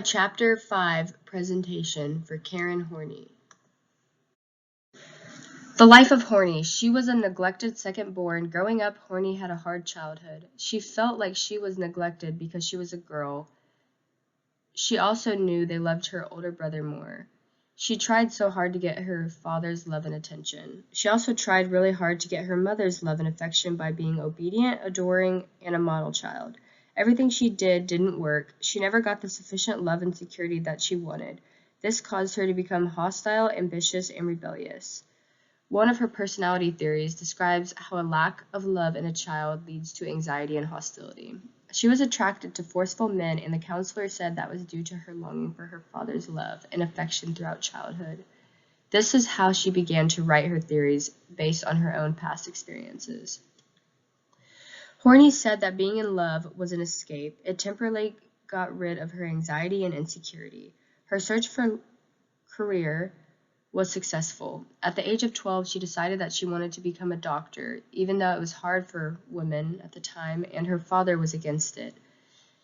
Chapter 5 Presentation for Karen Horney. The life of Horney. She was a neglected second-born. Growing up, Horney had a hard childhood. She felt like she was neglected because she was a girl. She also knew they loved her older brother more. She tried so hard to get her father's love and attention. She also tried really hard to get her mother's love and affection by being obedient, adoring, and a model child. Everything she did didn't work. She never got the sufficient love and security that she wanted. This caused her to become hostile, ambitious, and rebellious. One of her personality theories describes how a lack of love in a child leads to anxiety and hostility. She was attracted to forceful men, and the counselor said that was due to her longing for her father's love and affection throughout childhood. This is how she began to write her theories based on her own past experiences. Horney said that being in love was an escape. It temporarily got rid of her anxiety and insecurity. Her search for career was successful. At the age of 12, she decided that she wanted to become a doctor, even though it was hard for women at the time, and her father was against it.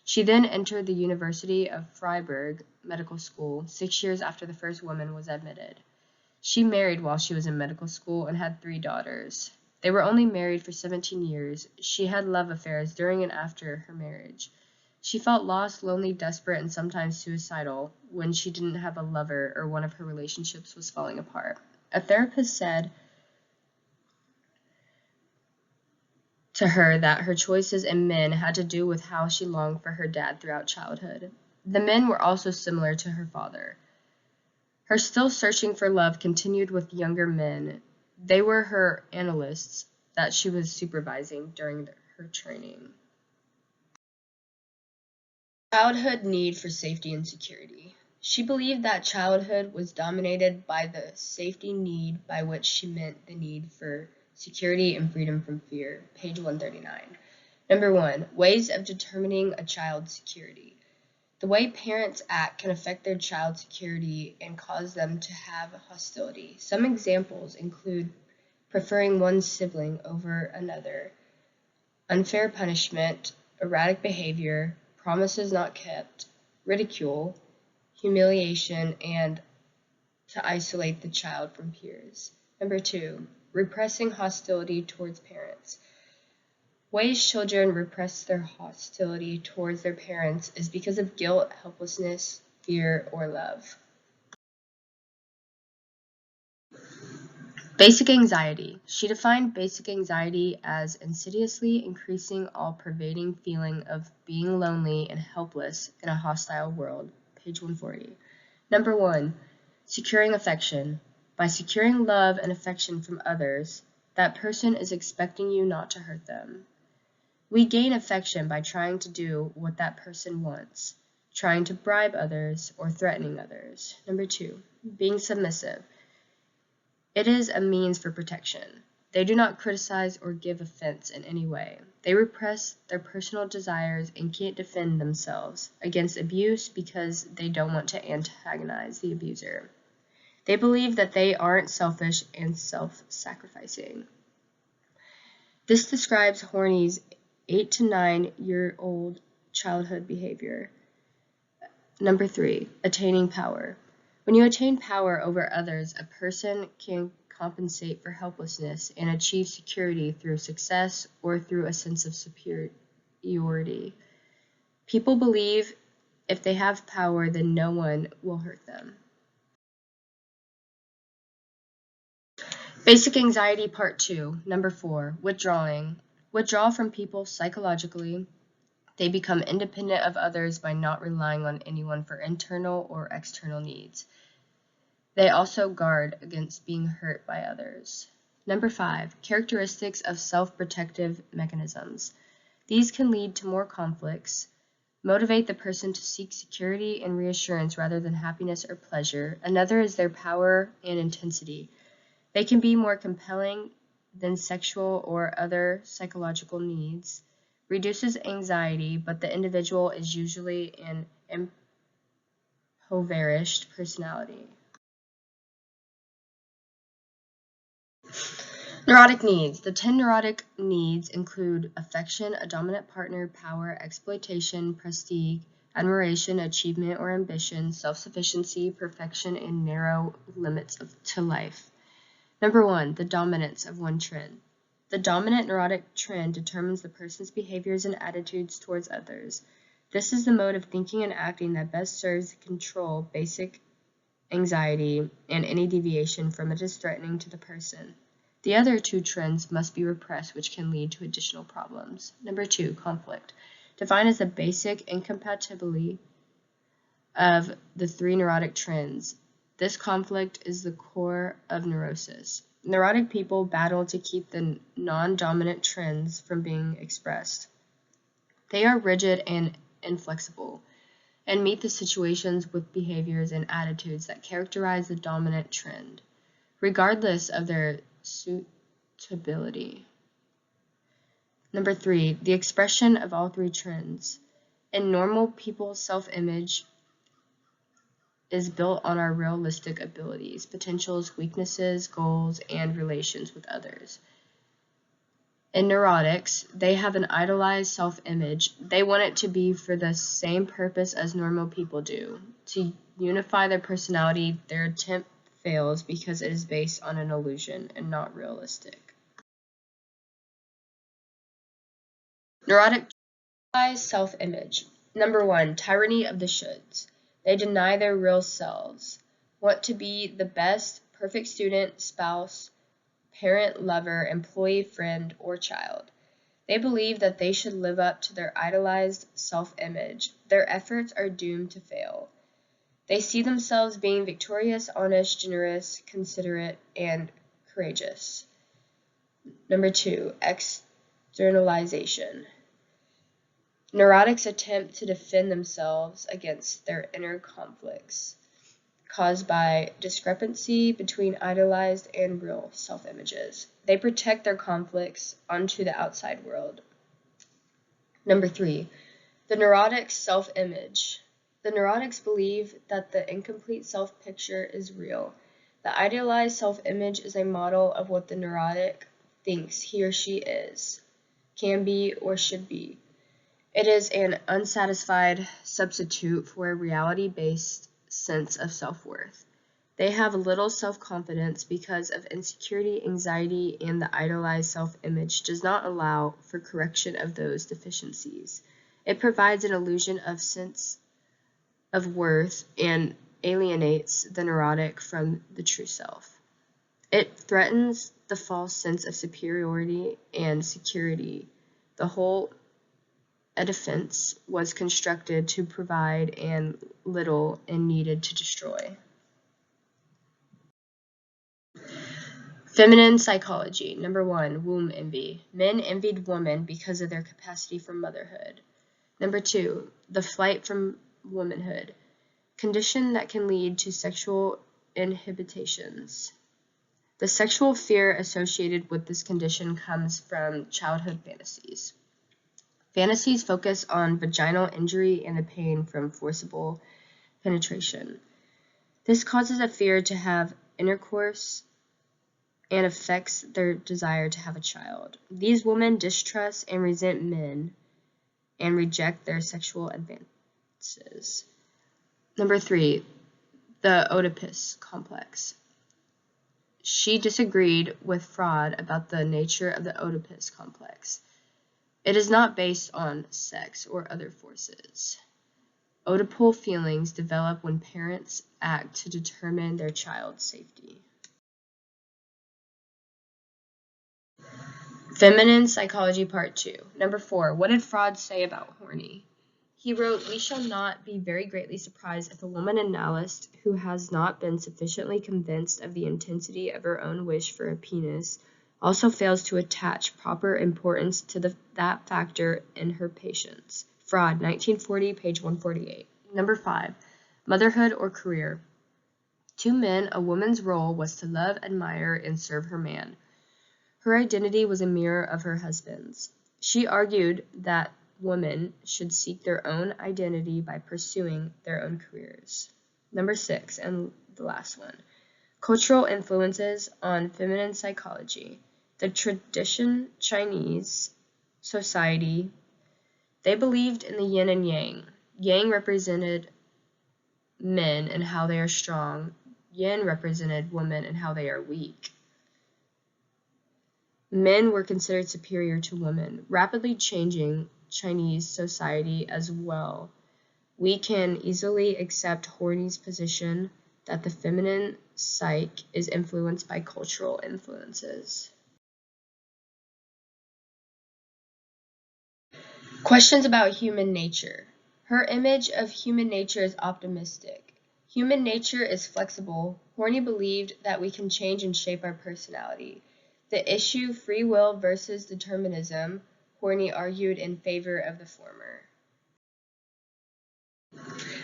She then entered the University of Freiburg Medical School 6 years after the first woman was admitted. She married while she was in medical school and had 3 daughters. They were only married for 17 years. She had love affairs during and after her marriage. She felt lost, lonely, desperate, and sometimes suicidal when she didn't have a lover or one of her relationships was falling apart. A therapist said to her that her choices in men had to do with how she longed for her dad throughout childhood. The men were also similar to her father. Her still searching for love continued with younger men. They were her analysts that she was supervising during her training. Childhood need for safety and security. She believed that childhood was dominated by the safety need, by which she meant the need for security and freedom from fear. Page 139. Number 1. Ways of determining a child's security. The way parents act can affect their child's security and cause them to have hostility. Some examples include preferring one sibling over another, unfair punishment, erratic behavior, promises not kept, ridicule, humiliation, and to isolate the child from peers. Number 2, repressing hostility towards parents. Ways children repress their hostility towards their parents is because of guilt, helplessness, fear, or love. Basic anxiety. She defined basic anxiety as insidiously increasing, all-pervading feeling of being lonely and helpless in a hostile world. Page 140. Number 1, securing affection. By securing love and affection from others, that person is expecting you not to hurt them. We gain affection by trying to do what that person wants, trying to bribe others, or threatening others. Number 2, being submissive. It is a means for protection. They do not criticize or give offense in any way. They repress their personal desires and can't defend themselves against abuse because they don't want to antagonize the abuser. They believe that they aren't selfish and self-sacrificing. This describes Horney's 8 to 9-year-old childhood behavior. Number 3, attaining power. When you attain power over others, a person can compensate for helplessness and achieve security through success or through a sense of superiority. People believe if they have power, then no one will hurt them. Basic anxiety part 2, number 4, withdrawing. Withdraw from people psychologically. They become independent of others by not relying on anyone for internal or external needs. They also guard against being hurt by others. Number 5, characteristics of self-protective mechanisms. These can lead to more conflicts, motivate the person to seek security and reassurance rather than happiness or pleasure. Another is their power and intensity. They can be more compelling than sexual or other psychological needs. Reduces anxiety, but the individual is usually an impoverished personality. Neurotic needs. The 10 neurotic needs include affection, a dominant partner, power, exploitation, prestige, admiration, achievement or ambition, self-sufficiency, perfection, and narrow limits to life. Number 1, the dominance of one trend. The dominant neurotic trend determines the person's behaviors and attitudes towards others. This is the mode of thinking and acting that best serves to control basic anxiety, and any deviation from it is threatening to the person. The other 2 trends must be repressed, which can lead to additional problems. Number 2, conflict. Defined as the basic incompatibility of the 3 neurotic trends. This conflict is the core of neurosis. Neurotic people battle to keep the non-dominant trends from being expressed. They are rigid and inflexible, and meet the situations with behaviors and attitudes that characterize the dominant trend, regardless of their suitability. Number 3, the expression of all 3 trends. In normal people, self-image is built on our realistic abilities, potentials, weaknesses, goals, and relations with others. In neurotics, they have an idolized self-image. They want it to be for the same purpose as normal people do. To unify their personality, their attempt fails because it is based on an illusion and not realistic. Neurotic idolized self-image. Number 1, tyranny of the shoulds. They deny their real selves, want to be the best, perfect student, spouse, parent, lover, employee, friend, or child. They believe that they should live up to their idolized self-image. Their efforts are doomed to fail. They see themselves being victorious, honest, generous, considerate, and courageous. Number 2, externalization. Neurotics attempt to defend themselves against their inner conflicts caused by discrepancy between idolized and real self-images. They project their conflicts onto the outside world. Number 3, the neurotic self-image. The neurotics believe that the incomplete self-picture is real. The idealized self-image is a model of what the neurotic thinks he or she is, can be, or should be. It is an unsatisfied substitute for a reality-based sense of self-worth. They have little self-confidence because of insecurity, anxiety, and the idolized self-image does not allow for correction of those deficiencies. It provides an illusion of sense of worth and alienates the neurotic from the true self. It threatens the false sense of superiority and security. The whole edifice was constructed to provide and little and needed to destroy. Feminine psychology. Number 1, womb envy. Men envied women because of their capacity for motherhood. Number 2, the flight from womanhood. Condition that can lead to sexual inhibitions. The sexual fear associated with this condition comes from childhood fantasies. Fantasies focus on vaginal injury and the pain from forcible penetration. This causes a fear to have intercourse and affects their desire to have a child. These women distrust and resent men and reject their sexual advances. Number 3, the Oedipus complex. She disagreed with Freud about the nature of the Oedipus complex. It is not based on sex or other forces. Oedipal feelings develop when parents act to determine their child's safety. Feminine Psychology Part 2. Number 4. What did Freud say about Horney? He wrote, "We shall not be very greatly surprised if a woman analyst who has not been sufficiently convinced of the intensity of her own wish for a penis also fails to attach proper importance to that factor in her patients." Freud, 1940, page 148. Number 5. Motherhood or career. To men, a woman's role was to love, admire, and serve her man. Her identity was a mirror of her husband's. She argued that women should seek their own identity by pursuing their own careers. Number 6, and the last one. Cultural influences on feminine psychology. The tradition Chinese society, they believed in the yin and yang. Yang represented men and how they are strong. Yin represented women and how they are weak. Men were considered superior to women. Rapidly changing Chinese society as well, we can easily accept Horney's position that the feminine psyche is influenced by cultural influences. Questions about human nature. Her image of human nature is optimistic. Human nature is flexible. Horney believed that we can change and shape our personality. The issue, free will versus determinism, Horney argued in favor of the former.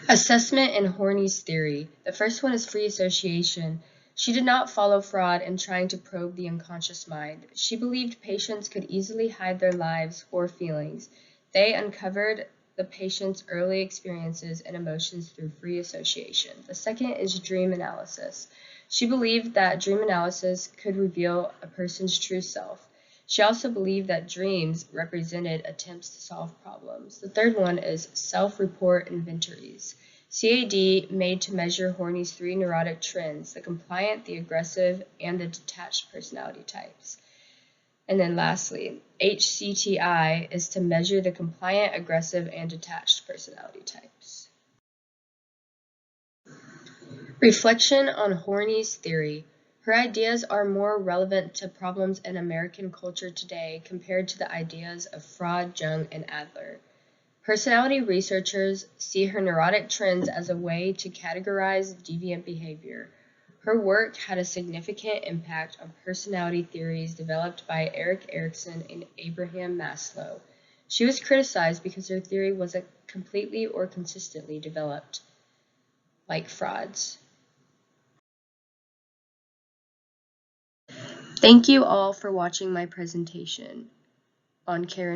Assessment in Horney's theory. The first one is free association. She did not follow Freud in trying to probe the unconscious mind. She believed patients could easily hide their lives or feelings. They uncovered the patient's early experiences and emotions through free association. The second is dream analysis. She believed that dream analysis could reveal a person's true self. She also believed that dreams represented attempts to solve problems. The third one is self-report inventories. CAD made to measure Horney's 3 neurotic trends, the compliant, the aggressive, and the detached personality types. And then lastly, HCTI is to measure the compliant, aggressive, and detached personality types. Reflection on Horney's theory. Her ideas are more relevant to problems in American culture today compared to the ideas of Freud, Jung, and Adler. Personality researchers see her neurotic trends as a way to categorize deviant behavior. Her work had a significant impact on personality theories developed by Erik Erikson and Abraham Maslow. She was criticized because her theory wasn't completely or consistently developed, like Freud's. Thank you all for watching my presentation on Karen.